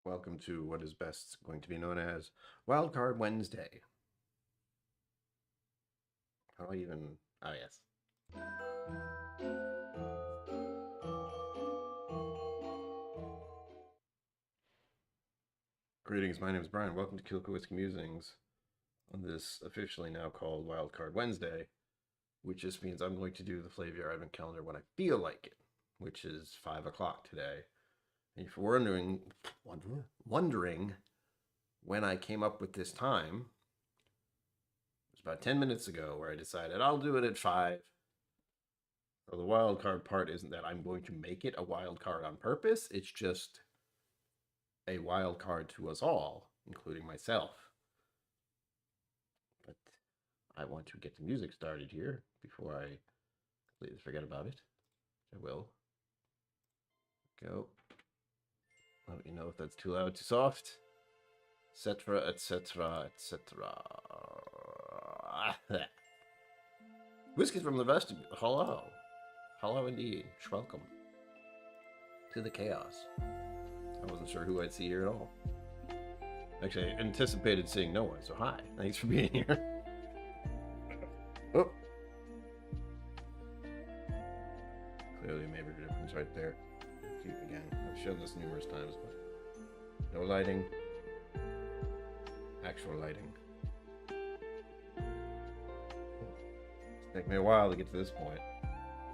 Welcome to what is best going to be known as Wildcard Wednesday. How do I even... Oh, yes. Greetings, my name is Brian. Welcome to KillCo Musings on this officially now called Wildcard Wednesday, which just means I'm going to do the Flavor Advent Calendar when I feel like it, which is 5 o'clock today. And if you're wondering when I came up with this time, it was about 10 minutes ago where I decided I'll do it at 5. So the wild card part isn't that I'm going to make it a wild card on purpose. It's just a wild card to us all, including myself. But I want to get the music started here before I completely forget about it. I will. Go. Let me know if that's too loud, too soft, etc., etc., etc. Whiskey from the vestibule. Hello. Hello indeed. Welcome to the chaos. I wasn't sure who I'd see here at all. Actually, I anticipated seeing no one, so hi. Thanks for being here. Oh. Clearly a major difference right there. Again, I've shown this numerous times, but no lighting, actual lighting. It's taken me a while to get to this point.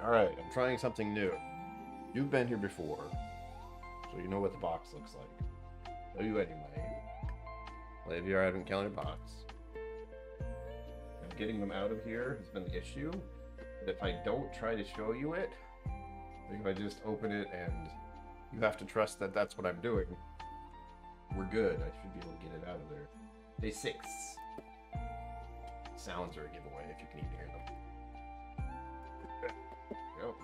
Alright, I'm trying something new. You've been here before, so you know what the box looks like. Show you anyway. Flavor Advent Calendar box. And getting them out of here has been the issue. But if I don't try to show you it, if I just open it and you have to trust that that's what I'm doing, we're good. I should be able to get it out of there. Day 6. Sounds are a giveaway if you can even hear them. Go.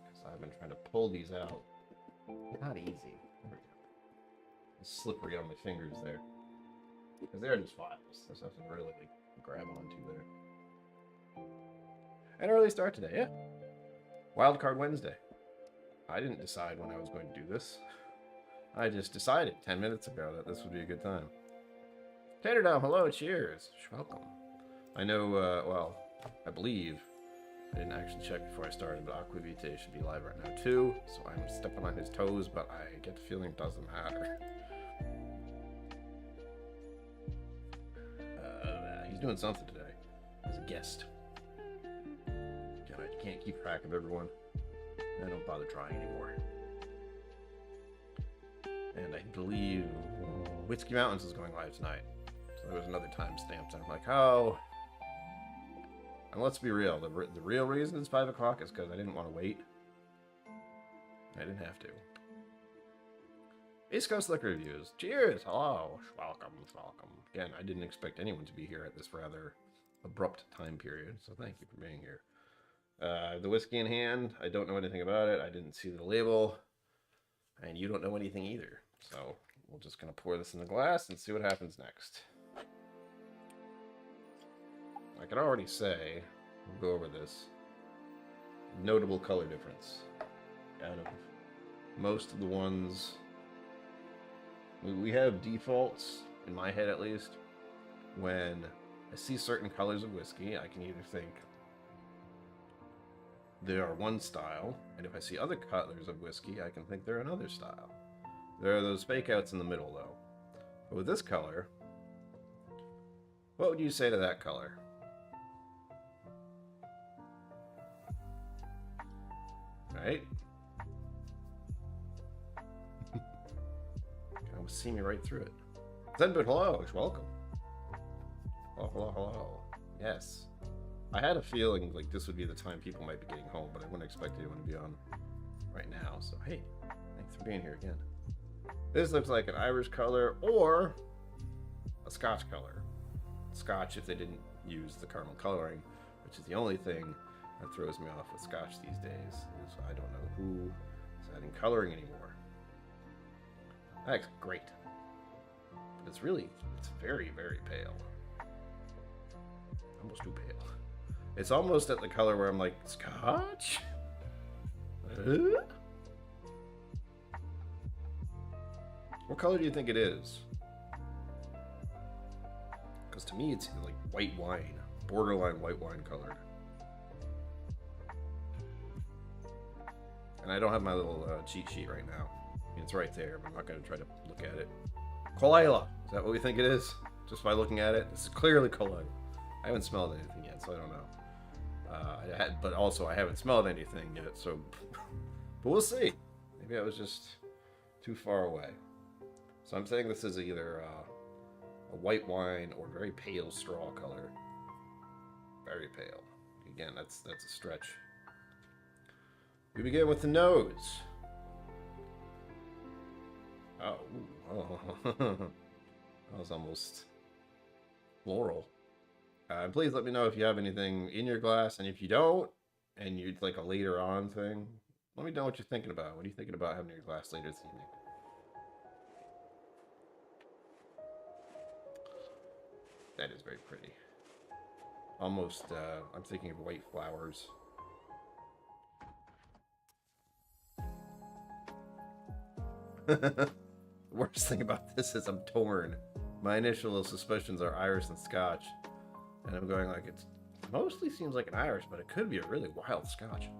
Because I've been trying to pull these out. Not easy. There we go. It's slippery on my fingers there. Because they're just files. There's nothing really to grab onto there. An early start today, yeah. Wildcard Wednesday. I didn't decide when I was going to do this. I just decided 10 minutes ago that this would be a good time. Taterdom, hello, cheers. Welcome. I know, well, I believe, I didn't actually check before I started, but Aquavite should be live right now too, so I'm stepping on his toes, but I get the feeling it doesn't matter. He's doing something today as a guest. I can't keep track of everyone. I don't bother trying anymore. And I believe Whiskey Mountains is going live tonight. So there was another time stamped. And I'm like, oh. And let's be real. The real reason it's 5 o'clock is because I didn't want to wait. I didn't have to. East Coast Liquor Reviews. Cheers. Hello. Welcome. Welcome. Again, I didn't expect anyone to be here at this rather abrupt time period. So thank you for being here. The whiskey in hand, I don't know anything about it. I didn't see the label, and you don't know anything either. So we're just going to pour this in the glass and see what happens next. I can already say, we'll go over this, notable color difference. Out of most of the ones, we have defaults, in my head at least, when I see certain colors of whiskey, I can either think, they are one style, and if I see other colors of whiskey, I can think they're another style. There are those fake outs in the middle, though. But with this color, what would you say to that color? Right? You can almost see me right through it. Zenbit, hello, welcome. Hello, hello, hello. Yes. I had a feeling like this would be the time people might be getting home, but I wouldn't expect anyone to be on right now. So, hey, thanks for being here again. This looks like an Irish color or a Scotch color. Scotch if they didn't use the caramel coloring, which is the only thing that throws me off with Scotch these days, is I don't know who is adding coloring anymore. That's great. But it's very, very pale. Almost too pale. It's almost at the color where I'm like, Scotch? What color do you think it is? Because to me, it's like white wine, borderline white wine colored. And I don't have my little cheat sheet right now. I mean, it's right there, but I'm not going to try to look at it. Koala. Is that what we think it is? Just by looking at it? It's clearly Koala. I haven't smelled anything yet, so I don't know. But also, I haven't smelled anything yet, so... But we'll see. Maybe I was just too far away. So I'm saying this is either a white wine or very pale straw color. Very pale. Again, that's a stretch. We begin with the nose. Oh. That was almost floral. Please let me know if you have anything in your glass, and if you don't, and you'd like a later on thing, let me know what you're thinking about. What are you thinking about having in your glass later this evening? That is very pretty. Almost, I'm thinking of white flowers. The worst thing about this is I'm torn. My initial suspicions are Irish and Scotch. And I'm going like, it mostly seems like an Irish, but it could be a really wild Scotch.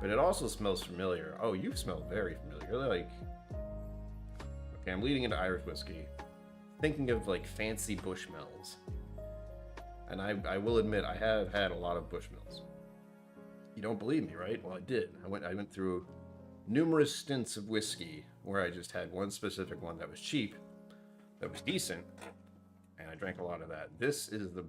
But it also smells familiar. Oh, you smell very familiar. Like, okay, I'm leading into Irish whiskey. Thinking of like fancy Bushmills. And I will admit, I have had a lot of Bushmills. You don't believe me, right? Well, I did. I went through numerous stints of whiskey where I just had one specific one that was cheap, that was decent, and I drank a lot of that. This isn't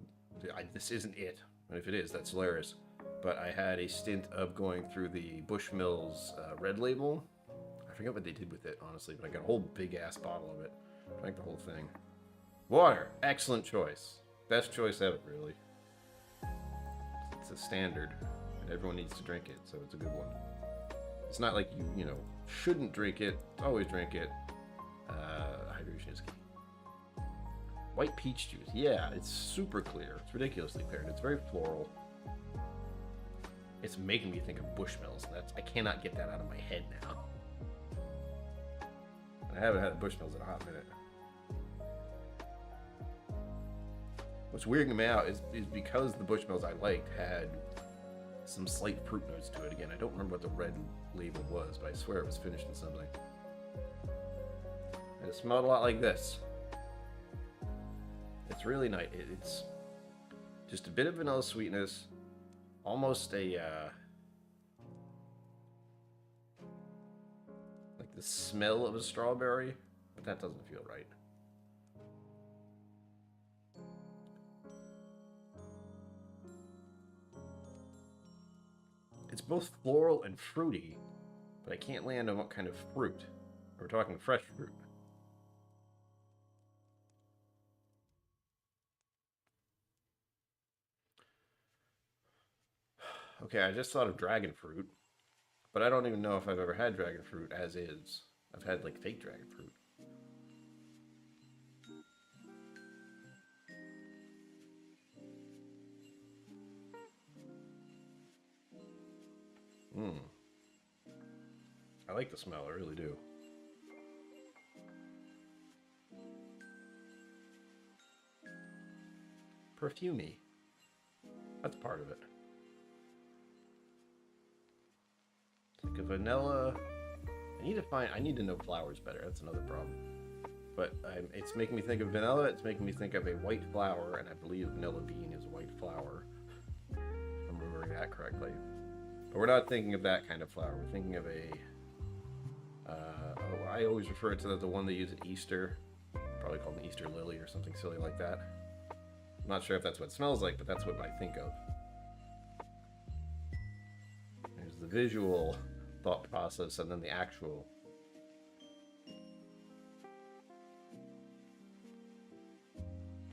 it. And if it is, that's hilarious. But I had a stint of going through the Bushmills Red Label. I forget what they did with it, honestly, but I got a whole big ass bottle of it. Drank the whole thing. Water, excellent choice. Best choice ever, really. It's a standard, and everyone needs to drink it, so it's a good one. It's not like you know, shouldn't drink it. Always drink it. Hydration is key. White peach juice. Yeah, it's super clear. It's ridiculously clear. It's very floral. It's making me think of Bushmills. I cannot get that out of my head now. I haven't had Bushmills in a hot minute. What's weirding me out is because the Bushmills I liked had some slight fruit notes to it. Again, I don't remember what the red label was, but I swear it was finished in something. And it smelled a lot like this. It's really nice. It's just a bit of vanilla sweetness, almost a like the smell of a strawberry, but that doesn't feel right. It's both floral and fruity, but I can't land on what kind of fruit. We're talking fresh fruit. Okay, I just thought of dragon fruit, but I don't even know if I've ever had dragon fruit as is. I've had like fake dragon fruit. I like the smell, I really do. Perfumey. That's part of it. It's like a vanilla. I need to know flowers better. That's another problem. But it's making me think of vanilla. It's making me think of a white flower, and I believe vanilla bean is a white flower. If I'm remembering that correctly. But we're not thinking of that kind of flower. We're thinking of a... I always refer to the one they use at Easter. Probably called an Easter lily or something silly like that. I'm not sure if that's what it smells like, but that's what I think of. There's the visual thought process and then the actual.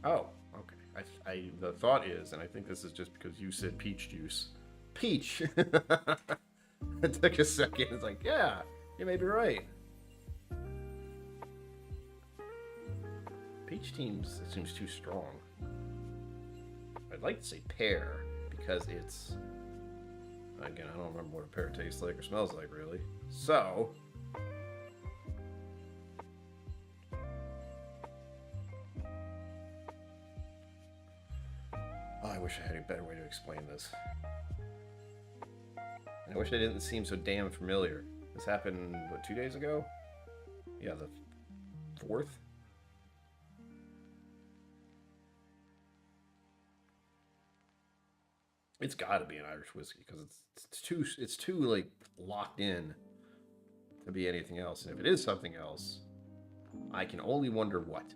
Oh, okay. The thought is, and I think this is just because you said peach juice. Peach! It took a second. It's like, yeah, you may be right. Peach seems too strong. I'd like to say pear, because it's... Again, I don't remember what a pear tastes like or smells like, really. So, explain this. And I wish I didn't seem so damn familiar. This happened, what, 2 days ago? Yeah, the 4th? It's got to be an Irish whiskey because it's too like locked in to be anything else. And if it is something else, I can only wonder what.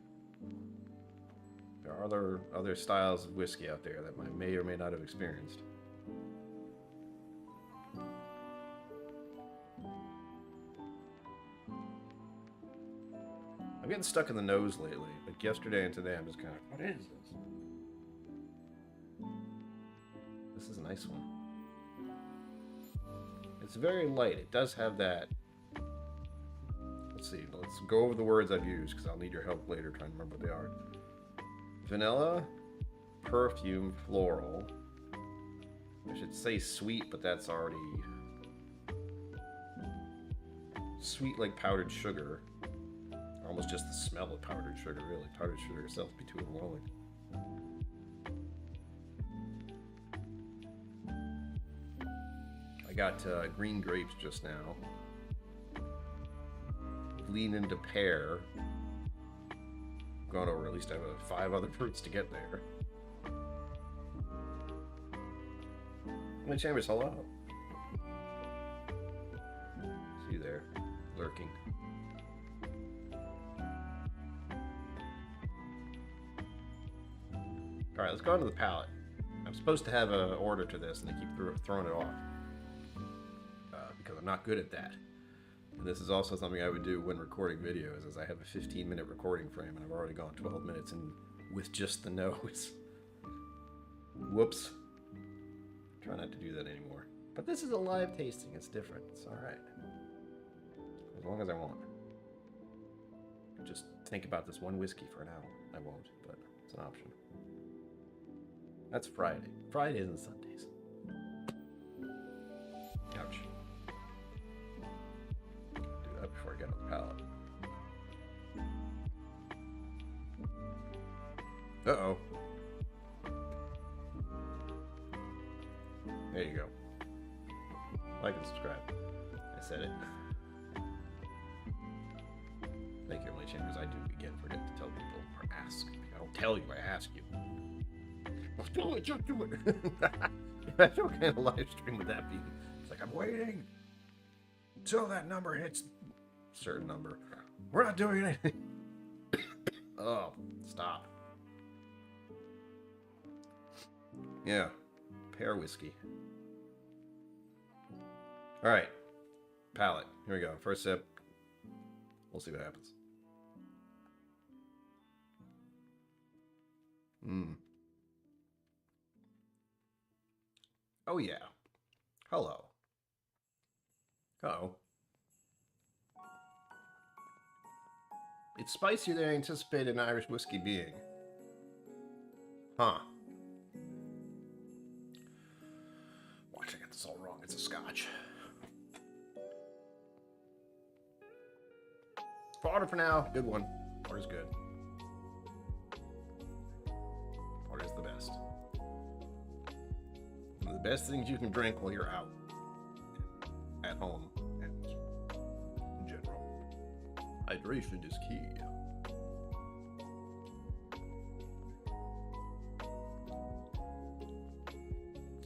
There are other styles of whiskey out there that I may or may not have experienced. I'm getting stuck in the nose lately. Like yesterday and today, I'm just kind of, what is this? This is a nice one. It's very light. It does have that. Let's see. Let's go over the words I've used because I'll need your help later trying to remember what they are. Vanilla, perfume, floral. I should say sweet, but that's already sweet like powdered sugar. Almost just the smell of powdered sugar, really. Powdered sugar itself would be too overwhelming. I got green grapes just now. Lean into pear. Gone over, at least I have 5 other fruits to get there. My Chambers, hello. See you there, lurking. Alright, let's go on to the palate. I'm supposed to have an order to this, and they keep throwing it off. Because I'm not good at that. And this is also something I would do when recording videos, is I have a 15-minute recording frame, and I've already gone 12 minutes in with just the nose. Whoops. Try not to do that anymore. But this is a live tasting. It's different. It's alright. As long as I want. Just think about this one whiskey for an hour. I won't, but it's an option. That's Friday. Fridays and Sundays. Ouch. Do that before I get on the palate. Uh-oh. There you go. Like and subscribe. I said it. Thank you, Emily Chambers. I do, again, forget to tell people or ask. I don't tell you, I ask you. Let's do it, just do it. That's what kind of live stream would that be? It's like, I'm waiting until that number hits a certain number. We're not doing anything. Oh, stop. Yeah, pear whiskey. All right, palate. Here we go. First sip. We'll see what happens. Oh yeah. Hello. Uh-oh. It's spicier than I anticipated an Irish whiskey being. Huh. Watch, I got this all wrong. It's a Scotch. Water for now. Good one. Water's good. Water's the best. One of the best things you can drink while you're out. At home. And in general. Hydration is key.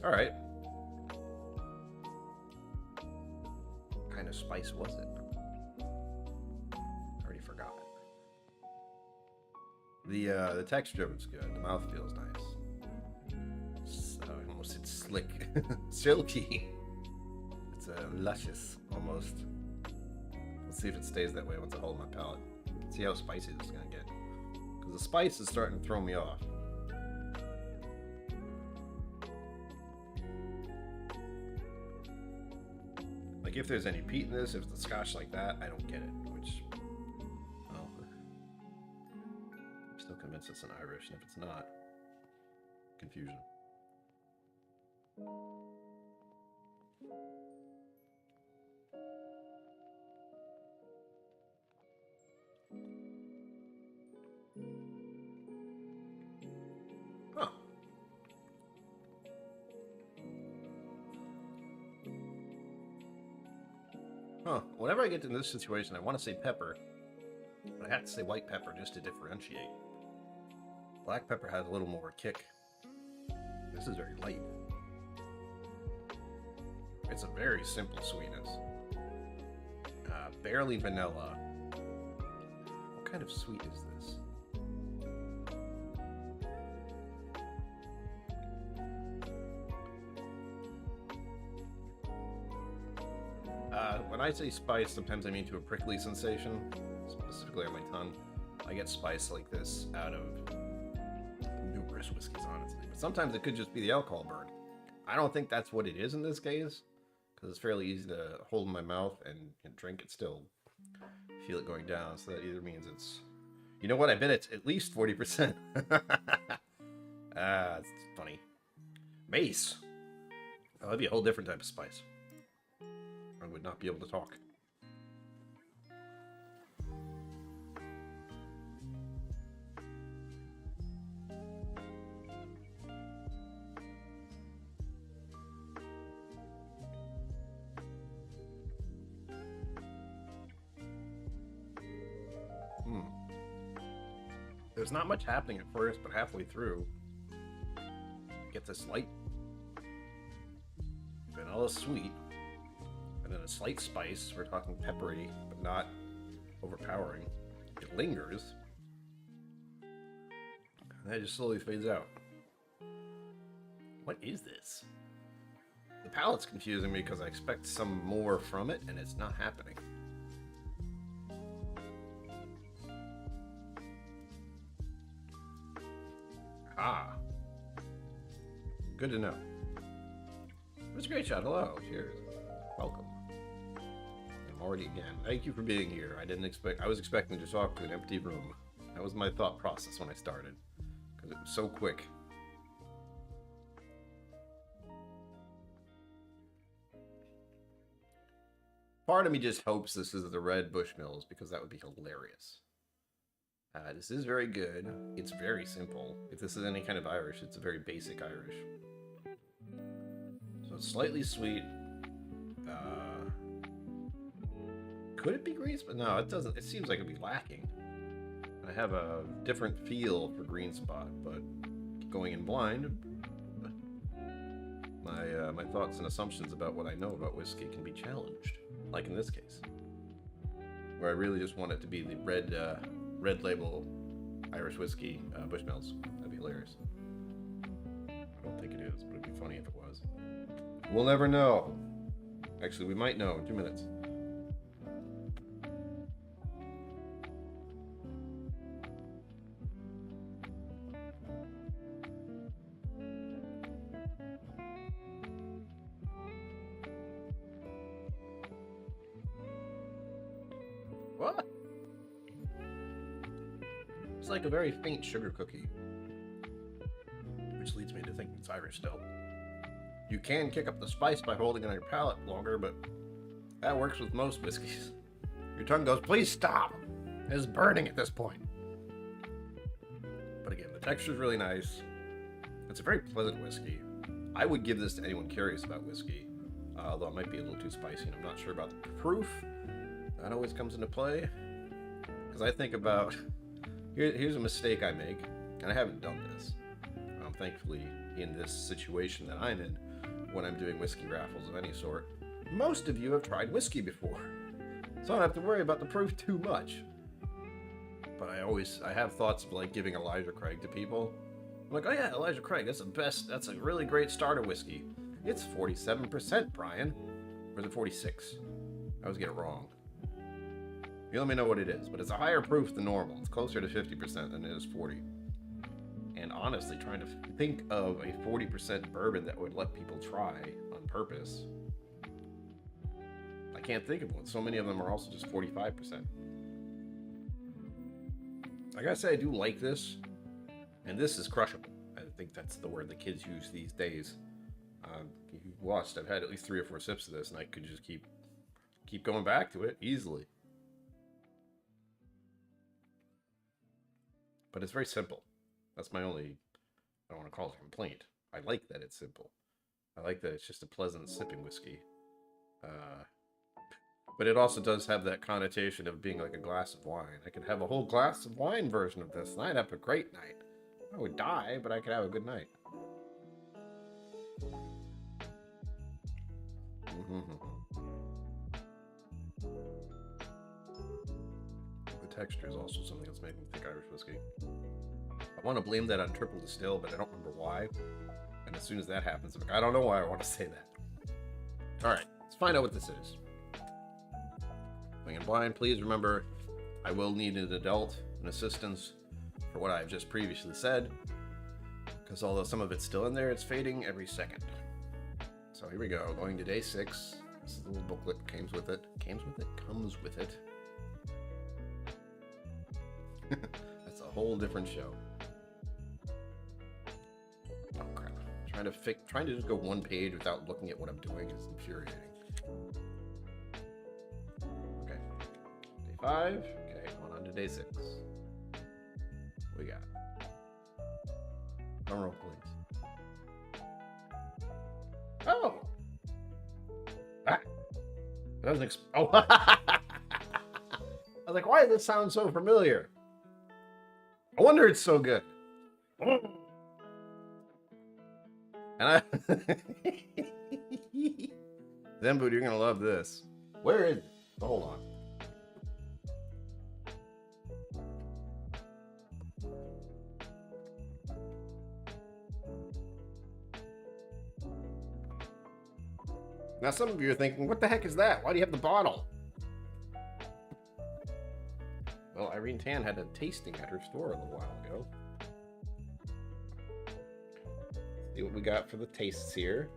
Alright. What kind of spice was it? The texture of it's good. The mouth feels nice. I almost said slick. Silky. It's luscious, almost. Let's see if it stays that way once I hold my palate. See how spicy this is going to get. Because the spice is starting to throw me off. Like if there's any peat in this, if it's a Scotch like that, I don't get it. Which... still convinced it's an Irish, and if it's not, confusion. Huh. Huh. Whenever I get in this situation, I want to say pepper, but I have to say white pepper just to differentiate. Black pepper has a little more kick. This is very light. It's a very simple sweetness. Barely vanilla. What kind of sweet is this? When I say spice, sometimes I mean to a prickly sensation, specifically on my tongue. I get spice like this out of numerous whiskeys, honestly. But sometimes it could just be the alcohol burn. I don't think that's what it is in this case, because it's fairly easy to hold in my mouth and drink it still. Feel it going down, so that either means it's... You know what? I bet it's at least 40%. It's funny. Mace. Oh, that'd be a whole different type of spice. I would not be able to talk. There's not much happening at first, but halfway through, you get this light vanilla sweet, and then a slight spice. We're talking peppery, but not overpowering. It lingers, and then it just slowly fades out. What is this? The palate's confusing me because I expect some more from it, and it's not happening. Ah. Good to know. It was a great shot. Hello. Cheers. Welcome. I'm already again. Thank you for being here. I was expecting to talk to an empty room. That was my thought process when I started, because it was so quick. Part of me just hopes this is the red Bushmills, because that would be hilarious. This is very good. It's very simple. If this is any kind of Irish, it's a very basic Irish. So it's slightly sweet. Could it be grease? But no, it doesn't. It seems like it'd be lacking. I have a different feel for green spot, but going in blind, my thoughts and assumptions about what I know about whiskey can be challenged, like in this case, where I really just want it to be the red label Irish whiskey Bushmills. That'd be hilarious. I don't think it is, but it'd be funny if it was. We'll never know. Actually, we might know in 2 minutes. What? It's like a very faint sugar cookie, which leads me to think it's Irish still. You can kick up the spice by holding it on your palate longer, but that works with most whiskeys. Your tongue goes, please stop! It's burning at this point. But again, the texture is really nice. It's a very pleasant whiskey. I would give this to anyone curious about whiskey, although it might be a little too spicy, and I'm not sure about the proof. That always comes into play. Because I think about, here's a mistake I make, and I haven't done this. Thankfully, in this situation that I'm in, when I'm doing whiskey raffles of any sort, most of you have tried whiskey before, so I don't have to worry about the proof too much. But I have thoughts of like giving Elijah Craig to people. I'm like, oh yeah, Elijah Craig, that's the best, that's a really great starter whiskey. It's 47%, Brian. Or is it 46? I always get it wrong. You let me know what it is, but it's a higher proof than normal. It's closer to 50% than it is 40. And honestly, trying to think of a 40% bourbon that would let people try on purpose, I can't think of one. So many of them are also just 45%. I gotta say, I do like this, and this is crushable. I think that's the word the kids use these days. If you've watched, I've had at least 3 or 4 sips of this, and I could just keep going back to it easily. But it's very simple. That's my only, I don't want to call it a complaint. I like that it's simple. I like that it's just a pleasant sipping whiskey. But it also does have that connotation of being like a glass of wine. I could have a whole glass of wine version of this, and I'd have a great night. I would die, but I could have a good night. The texture is also something that's making me think Irish whiskey. I want to blame that on triple distill, but I don't remember why. And as soon as that happens, I'm like, I don't know why I want to say that. All right, let's find out what this is. Going in blind, please remember, I will need an adult and assistance for what I've just previously said, because although some of it's still in there, it's fading every second. So here we go, going to day 6. This is the little booklet, comes with it. Comes with it. That's a whole different show. Oh crap! Trying to just go one page without looking at what I'm doing is infuriating. Okay, day 5. Okay, on to day 6. What we got? Drum roll, please. Oh! Ah! That was oh! I was like, why does this sound so familiar? I wonder it's so good. And I... Zenboot, you're gonna love this. Where is it? Hold on. Now some of you are thinking, what the heck is that? Why do you have the bottle? Well, Irene Tan had a tasting at her store a little while ago. Let's see what we got for the tastes here.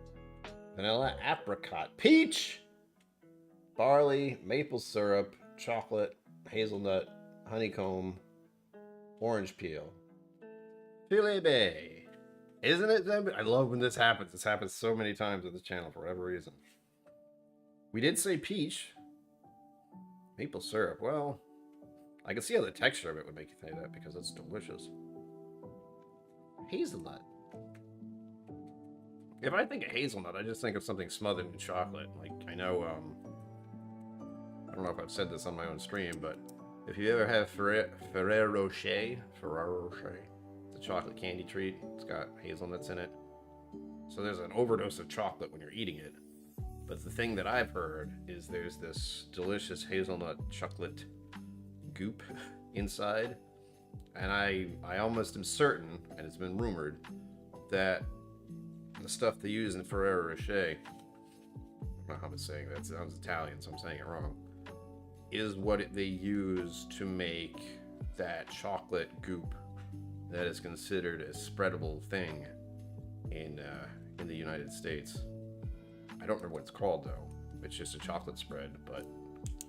Vanilla, apricot, peach, barley, maple syrup, chocolate, hazelnut, honeycomb, orange peel. Filey Bay. Isn't it? I love when this happens. This happens so many times on this channel for whatever reason. We did say peach. Maple syrup. Well, I can see how the texture of it would make you think that because it's delicious. Hazelnut. If I think of hazelnut, I just think of something smothered in chocolate. Like, I know, I don't know if I've said this on my own stream, but if you ever have Ferrero Rocher, it's a chocolate candy treat. It's got hazelnuts in it. So there's an overdose of chocolate when you're eating it. But the thing that I've heard is there's this delicious hazelnut chocolate goop inside. And I almost am certain, and it's been rumored, that the stuff they use in Ferrero Rocher, I don't know how I'm saying that, it sounds Italian, so I'm saying it wrong, is what they use to make that chocolate goop that is considered a spreadable thing in the United States. I don't remember what it's called though. It's just a chocolate spread, but it's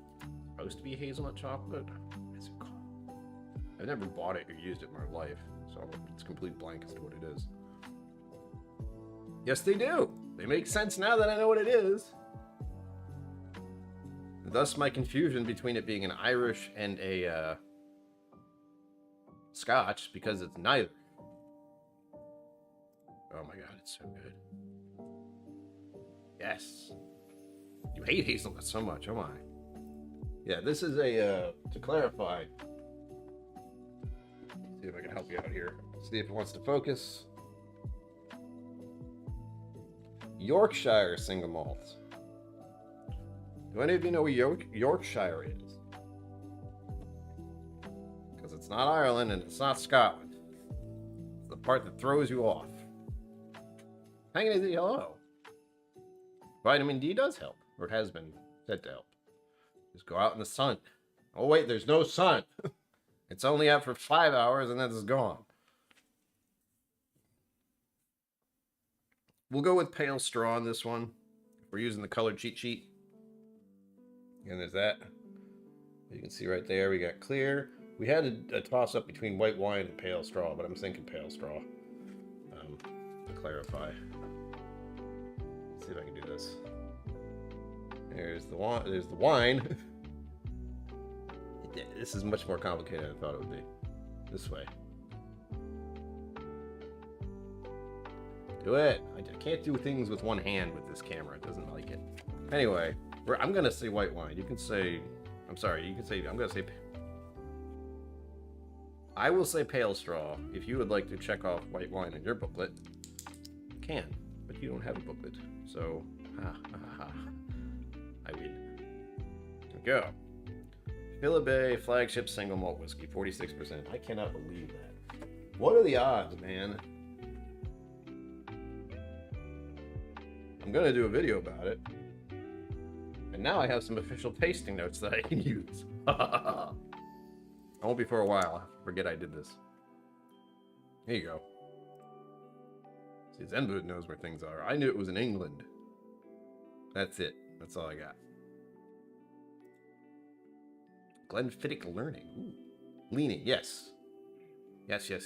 supposed to be hazelnut chocolate. What is it called? I've never bought it or used it in my life, so it's complete blank as to what it is. Yes, they do. They make sense now that I know what it is. Thus my confusion between it being an Irish and a Scotch, because it's neither. Oh my god, it's so good. Yes. You hate hazelnut so much, oh my. Yeah, this is a, to clarify, see if I can help you out here. See if it wants to focus. Yorkshire single malt. Do any of you know where Yorkshire is? Because it's not Ireland and it's not Scotland. It's the part that throws you off. Hanging in the yellow. Vitamin D does help, or it has been said to help. Just go out in the sun. Oh wait, there's no sun. It's only out for 5 hours and then it's gone. We'll go with pale straw on this one. We're using the color cheat sheet. And there's that. You can see right there, we got clear. We had a toss up between white wine and pale straw, but I'm thinking pale straw. To clarify. Let's see if I can do this. There's the wine. This is much more complicated than I thought it would be. This way. Do it. I can't do things with one hand with this camera. It doesn't like it. Anyway, I'm gonna say white wine. You can say, I'm sorry. You can say, I'm gonna say. I will say pale straw. If you would like to check off white wine in your booklet, you can, but you don't have a booklet, so I win. Go. Filey Flagship Single Malt Whiskey, 46%. I cannot believe that. What are the odds, man? I'm gonna do a video about it. And now I have some official tasting notes that I can use. I won't be for a while. I forget I did this. Here you go. See, Zenboot knows where things are. I knew it was in England. That's it. That's all I got. Glenfiddich Learning. Ooh. Leaning, yes. Yes. For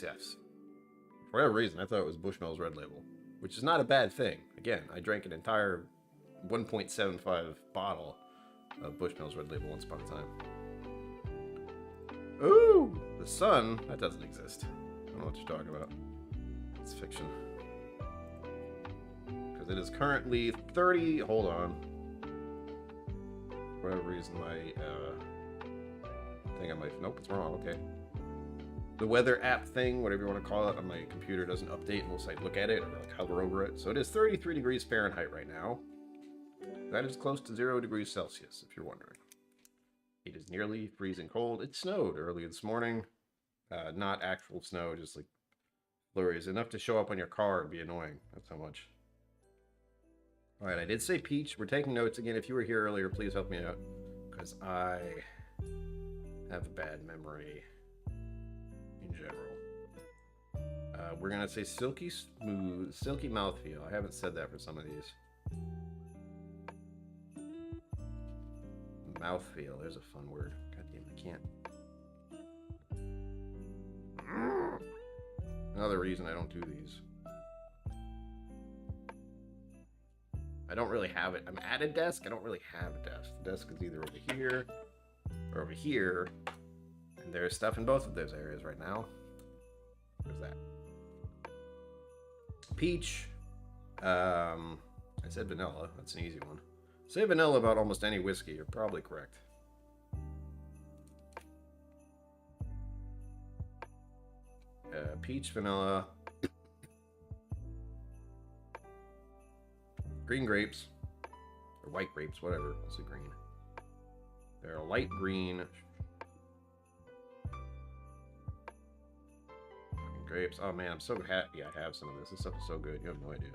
whatever reason, I thought it was Bushmills Red Label, which is not a bad thing. Again, I drank an entire 1.75 bottle of Bushmills Red Label once upon a time. Ooh! The sun? That doesn't exist. I don't know what you're talking about. It's fiction. Because it is currently 30... Hold on. For whatever reason, my... I think I might... Nope, it's wrong. Okay. The weather app thing, whatever you want to call it, on my computer doesn't update unless I look at it or like hover over it. So it is 33 degrees Fahrenheit right now. That is close to 0 degrees Celsius, if you're wondering. It is nearly freezing cold. It snowed early this morning. Not actual snow, just like flurries. Enough to show up on your car and be annoying. That's how much. Alright, I did say peach. We're taking notes again. If you were here earlier, please help me out. Because I have a bad memory in general. We're going to say silky smooth, silky mouthfeel. I haven't said that for some of these. Mouthfeel, there's a fun word. God damn, I can't. Another reason I don't do these. I don't really have it. I'm at a desk. I don't really have a desk. The desk is either over here or over here. And there's stuff in both of those areas right now. There's that. Peach. I said vanilla. That's an easy one. Say vanilla about almost any whiskey. You're probably correct. Peach, vanilla. Green grapes. Or white grapes, whatever. Let's say green. They're a light green. Grapes. Oh man, I'm so happy I have some of this. This stuff is so good. You have no idea.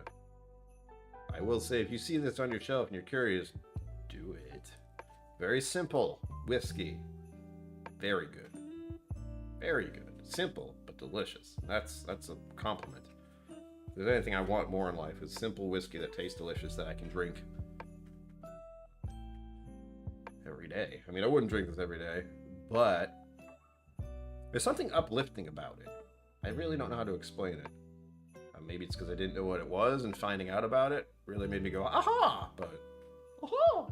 I will say, if you see this on your shelf and you're curious, do it. Very simple whiskey. Very good. Very good. Simple, but delicious. That's a compliment. If there's anything I want more in life, is simple whiskey that tastes delicious that I can drink every day. I mean, I wouldn't drink this every day, but there's something uplifting about it. I really don't know how to explain it. Maybe it's because I didn't know what it was, and finding out about it really made me go, aha! But, aha!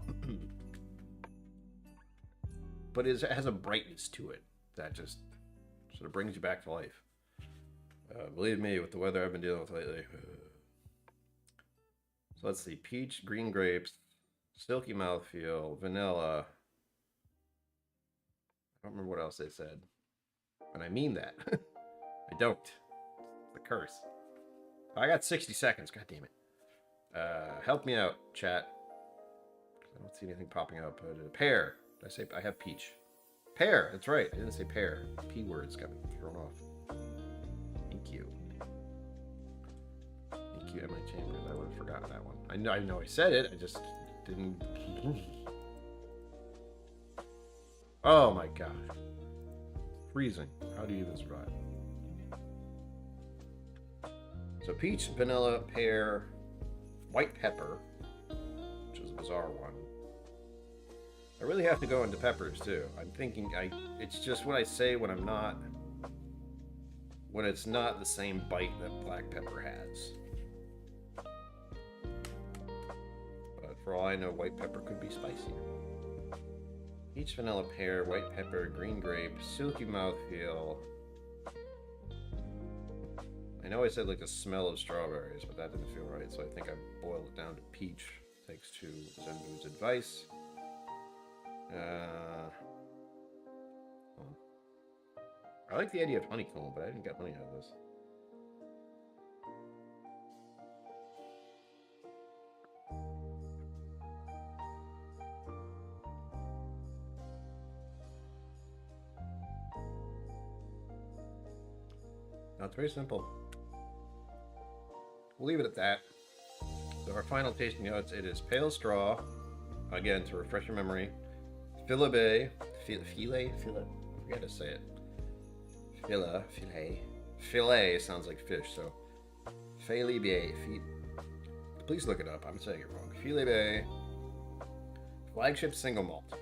But it has a brightness to it that just sort of brings you back to life. Believe me, with the weather I've been dealing with lately. So let's see. Peach, green grapes, silky mouthfeel, vanilla. I don't remember what else they said. And I mean that. I don't. It's the curse. I got 60 seconds. God damn it. Help me out, chat. I don't see anything popping up. Pear. Did I say I have peach? Pear. That's right. I didn't say pear. P words got me thrown off. Thank you. Thank you, Emily Chambers. I would have forgotten that one. I know I said it. I just didn't. Oh my gosh. Freezing. How do you even survive? So peach, vanilla, pear, white pepper, which is a bizarre one. I really have to go into peppers too. I'm thinking it's just what I say when it's not the same bite that black pepper has. But for all I know, white pepper could be spicier. Peach, vanilla, pear, white pepper, green grape, silky mouthfeel. I know I said like the smell of strawberries, but that didn't feel right, so I think I boiled it down to peach. Thanks to Zenbu's advice. I like the idea of honeycomb, but I didn't get honey out of this. No, it's very simple. We'll leave it at that. So our final tasting notes, it is pale straw. Again, to refresh your memory. Filey, I forget how to say it. Filet sounds like fish, so Filey. Please look it up. I'm saying it wrong. Filey. Flagship single malt.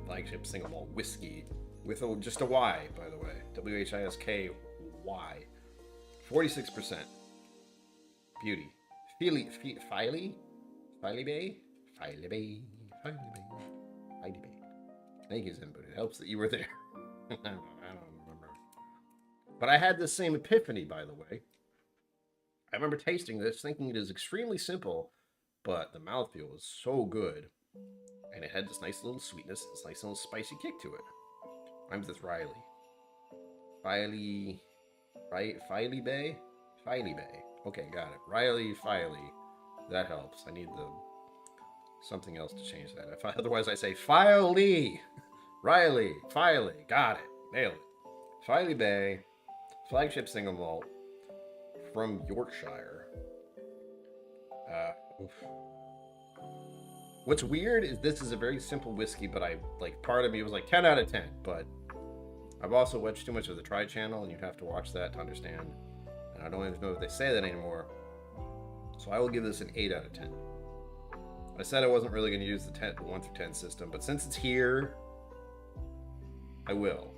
Flagship single malt whiskey with just a Y, by the way. WHISKY. 46%. Beauty. Filey. Thank you, Zen, but it helps that you were there. I don't remember. But I had this same epiphany, by the way. I remember tasting this, thinking it is extremely simple, but the mouthfeel was so good. And it had this nice little sweetness, this nice little spicy kick to it. Rhymes with Riley. Filey Bay? Filey Bay. Okay, got it. Riley, Filey. That helps. I need something else to change that. Otherwise, I say Filey. Riley, Filey. Got it. Nailed it. Filey Bay. Flagship single malt from Yorkshire. What's weird is this is a very simple whiskey, but part of me was like 10 out of 10, but I've also watched too much of the Try channel, and you'd have to watch that to understand. And I don't even know if they say that anymore. So I will give this an 8 out of 10. I said I wasn't really going to use the 1 through 10 system, but since it's here, I will.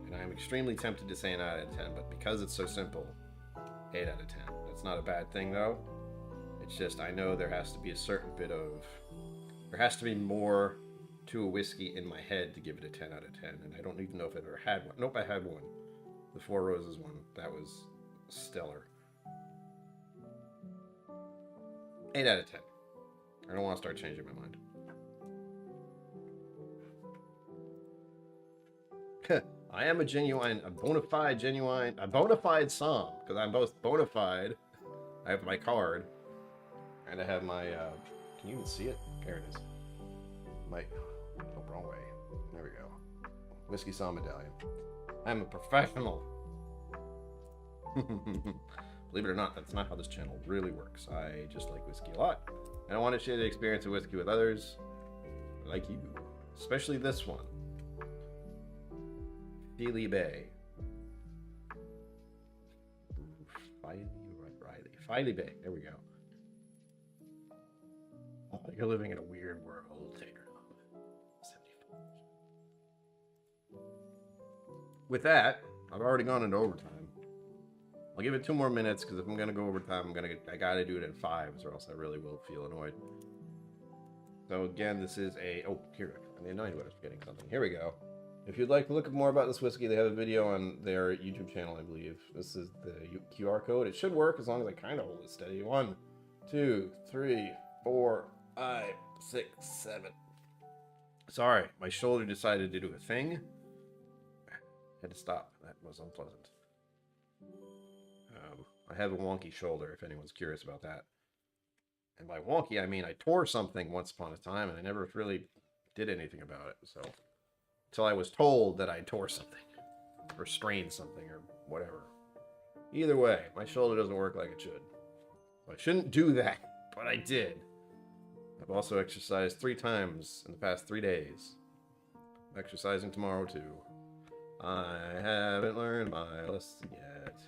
And I'm extremely tempted to say an 9 out of 10, but because it's so simple, 8 out of 10. That's not a bad thing, though. It's just I know there has to be a certain bit of... There has to be more to a whiskey in my head to give it a 10 out of 10, and I don't even know if I've ever had one. Nope, I had one. The Four Roses one. That was stellar. 8 out of 10. I don't want to start changing my mind. I am a bona fide som, because I'm both bona fide. I have my card, and I have my, can you even see it? There it is. Oh, wrong way. There we go. Whiskey Som medallion. I'm a professional. Believe it or not, that's not how this channel really works. I just like whiskey a lot, and I want to share the experience of whiskey with others, like you, especially this one. Filey Bay. Filey Bay. There we go. Oh, you're living in a weird world. With that, I've already gone into overtime. I'll give it 2 more minutes, because if I'm gonna go overtime, I gotta do it in 5s, or else I really will feel annoyed. So again, this is here, I know I was forgetting something. Here we go. If you'd like to look more about this whiskey, they have a video on their YouTube channel, I believe. This is the QR code. It should work as long as I kind of hold it steady. 1, 2, 3, 4, 5, 6, 7. Sorry, my shoulder decided to do a thing. I had to stop. That was unpleasant. I have a wonky shoulder, if anyone's curious about that. And by wonky, I mean I tore something once upon a time, and I never really did anything about it. So, until I was told that I tore something, or strained something, or whatever. Either way, my shoulder doesn't work like it should. I shouldn't do that, but I did. I've also exercised 3 times in the past 3 days. I'm exercising tomorrow, too. I haven't learned my lesson yet.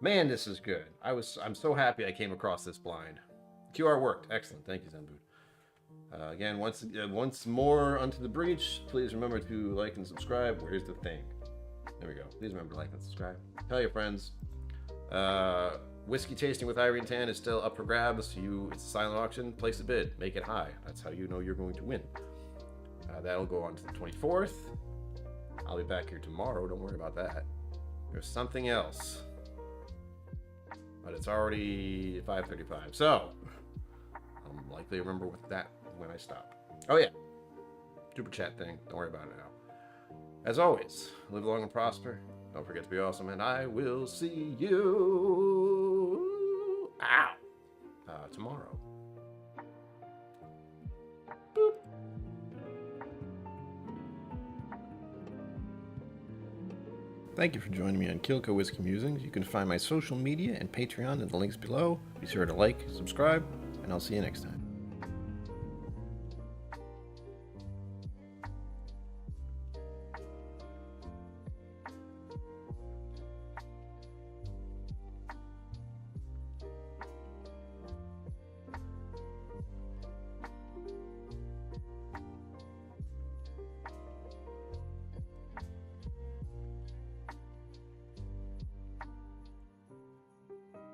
Man, this is good. I'm so happy I came across this blind. QR worked. Excellent. Thank you, Zenbu. Again, once more unto the breach, please remember to like and subscribe. Where's the thing? There we go. Please remember to like and subscribe. Tell your friends. Whiskey tasting with Ivory and Tan is still up for grabs. It's a silent auction. Place a bid. Make it high. That's how you know you're going to win. That'll go on to the 24th. I'll be back here tomorrow. Don't worry about that. There's something else. But it's already 5:35. So, I'll likely remember with that when I stop. Oh yeah, super chat thing. Don't worry about it now. As always, live long and prosper. Don't forget to be awesome, and I will see you tomorrow. Boop. Thank you for joining me on KillCo Whiskey Musings. You can find my social media and Patreon in the links below. Be sure to like, subscribe, and I'll see you next time.